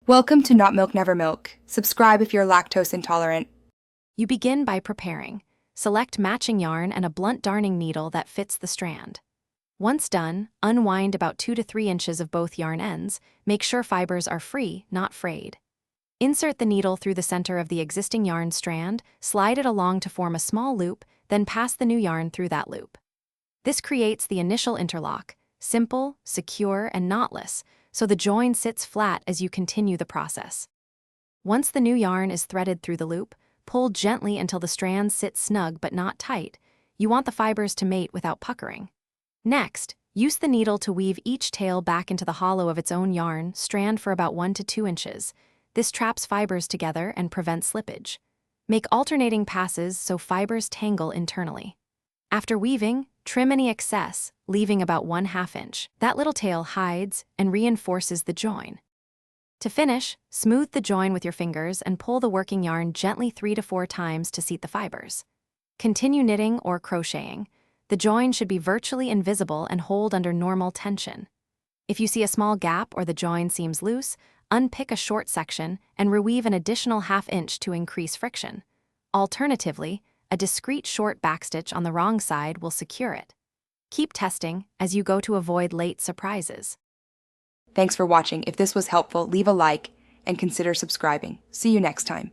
Welcome to Not Milk Never Milk. Subscribe if you're lactose intolerant. You begin by preparing. Select matching yarn and a blunt darning needle that fits the strand. Once done, unwind about 2 to 3 inches of both yarn ends. Make sure fibers are free, not frayed. Insert the needle through the center of the existing yarn strand, slide it along to form a small loop, then pass the new yarn through that loop. This creates the initial interlock, simple, secure, and knotless, so the join sits flat as you continue the process. Once the new yarn is threaded through the loop, pull gently until the strands sit snug but not tight. You want the fibers to mate without puckering. Next, use the needle to weave each tail back into the hollow of its own yarn strand for about 1 to 2 inches. This traps fibers together and prevents slippage. Make alternating passes so fibers tangle internally. After weaving, trim any excess, leaving about 1/2 inch. That little tail hides and reinforces the join. To finish, smooth the join with your fingers and pull the working yarn gently 3 to 4 times to seat the fibers. Continue knitting or crocheting. The join should be virtually invisible and hold under normal tension. If you see a small gap or the join seems loose, unpick a short section and reweave an additional 1/2 inch to increase friction. Alternatively, a discreet short backstitch on the wrong side will secure it. Keep testing as you go to avoid late surprises. Thanks for watching. If this was helpful, leave a like and consider subscribing. See you next time.